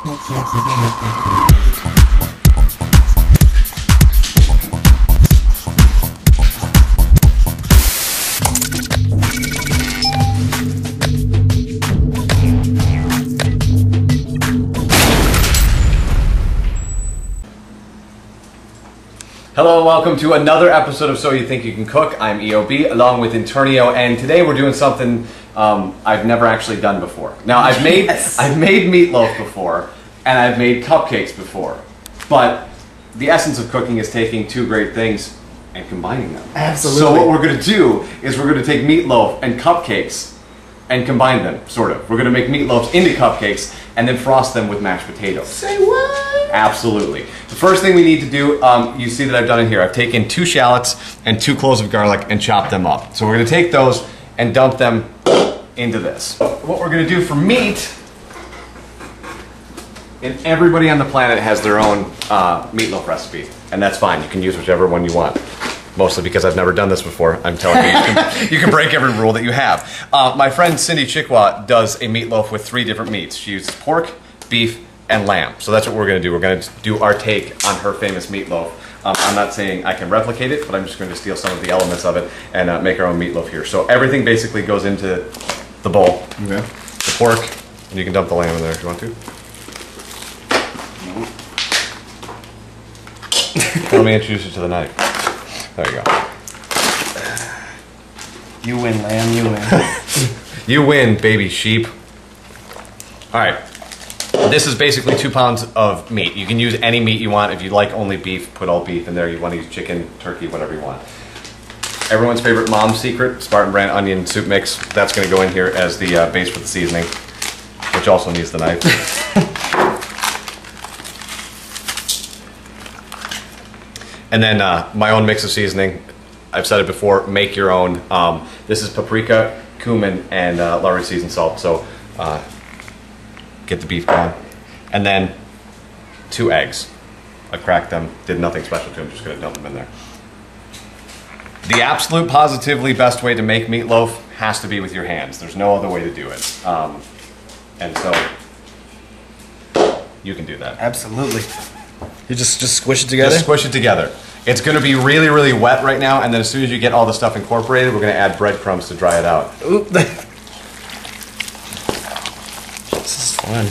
Hello and welcome to another episode of So You Think You Can Cook. I'm EOB along with Internio, and today we're doing something I've never actually done before. Now I've made meatloaf before and I've made cupcakes before, but the essence of cooking is taking two great things and combining them. Absolutely. So what we're going to do is we're going to take meatloaf and cupcakes and combine them, sort of. We're going to make meatloaves into cupcakes and then frost them with mashed potatoes. Say what? Absolutely. The first thing we need to do, you see that I've done it here. I've taken 2 shallots and 2 cloves of garlic and chopped them up. So we're going to take those and dump them into this. What we're going to do for meat, and everybody on the planet has their own meatloaf recipe, and that's fine. You can use whichever one you want. Mostly because I've never done this before. I'm telling you, you can break every rule that you have. My friend Cindy Chikwa does a meatloaf with 3 different meats. She uses pork, beef, and lamb. So that's what we're going to do. We're going to do our take on her famous meatloaf. I'm not saying I can replicate it, but I'm just going to steal some of the elements of it and make our own meatloaf here. So everything basically goes into the bowl. Okay. The pork, and you can dump the lamb in there if you want to. Let me introduce you to the knife. There you go. You win, lamb, you win. You win, baby sheep. All right. This is basically 2 pounds of meat. You can use any meat you want. If you like only beef, put all beef in there. You want to use chicken, turkey, whatever you want. Everyone's favorite mom's secret, Spartan brand onion soup mix. That's going to go in here as the base for the seasoning, which also needs the knife. And then my own mix of seasoning. I've said it before, make your own. This is paprika, cumin, and Lowry seasoned salt. So get the beef going. And then 2 eggs. I cracked them, did nothing special to them, just gonna dump them in there. The absolute positively best way to make meatloaf has to be with your hands. There's no other way to do it. And so you can do that. Absolutely. You just squish it together? Just squish it together. It's going to be really, really wet right now, and then as soon as you get all the stuff incorporated, we're going to add breadcrumbs to dry it out. Oop. This is fun.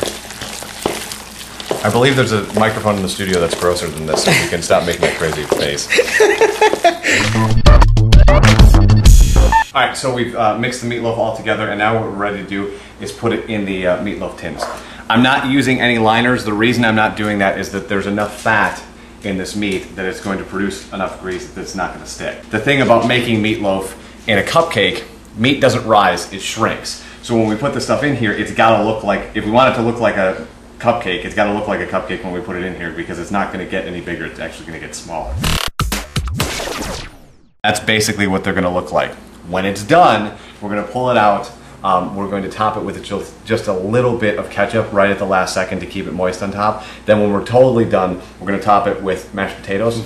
I believe there's a microphone in the studio that's grosser than this, so you can stop making a crazy face. Alright, so we've mixed the meatloaf all together, and now what we're ready to do is put it in the meatloaf tins. I'm not using any liners. The reason I'm not doing that is that there's enough fat in this meat that it's going to produce enough grease that it's not going to stick. The thing about making meatloaf in a cupcake, meat doesn't rise, it shrinks. So when we put this stuff in here, it's got to look like, if we want it to look like a cupcake, it's got to look like a cupcake when we put it in here, because it's not going to get any bigger, it's actually going to get smaller. That's basically what they're going to look like. When it's done, we're going to pull it out. We're going to top it with just a little bit of ketchup right at the last second to keep it moist on top. Then when we're totally done, we're going to top it with mashed potatoes.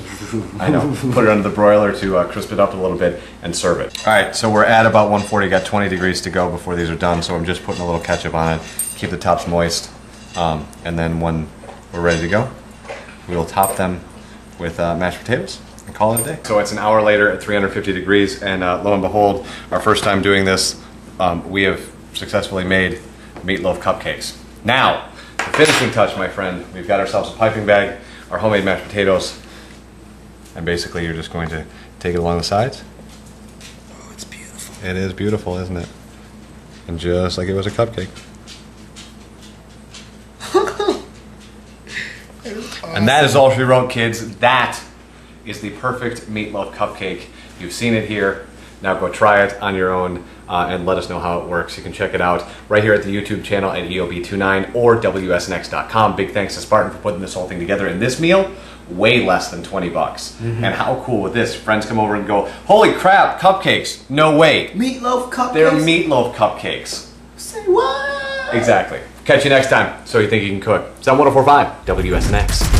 I know. Put it under the broiler to crisp it up a little bit and serve it. All right, so we're at about 140. Got 20 degrees to go before these are done, so I'm just putting a little ketchup on it. Keep the tops moist. And then when we're ready to go, we will top them with mashed potatoes and call it a day. So it's an hour later at 350 degrees, and lo and behold, our first time doing this, we have successfully made meatloaf cupcakes. Now, the finishing touch, my friend, we've got ourselves a piping bag, our homemade mashed potatoes, and basically you're just going to take it along the sides. Oh, it's beautiful. It is beautiful, isn't it? And just like it was a cupcake. Awesome. And that is all she wrote, kids. That is the perfect meatloaf cupcake. You've seen it here. Now go try it on your own and let us know how it works. You can check it out right here at the YouTube channel at EOB29 or WSNX.com. Big thanks to Spartan for putting this whole thing together. And this meal, way less than 20 bucks. Mm-hmm. And how cool with this? Friends come over and go, holy crap, cupcakes. No way. Meatloaf cupcakes? They're meatloaf cupcakes. Say what? Exactly. Catch you next time. So You Think You Can Cook. Sound 104.5 WSNX.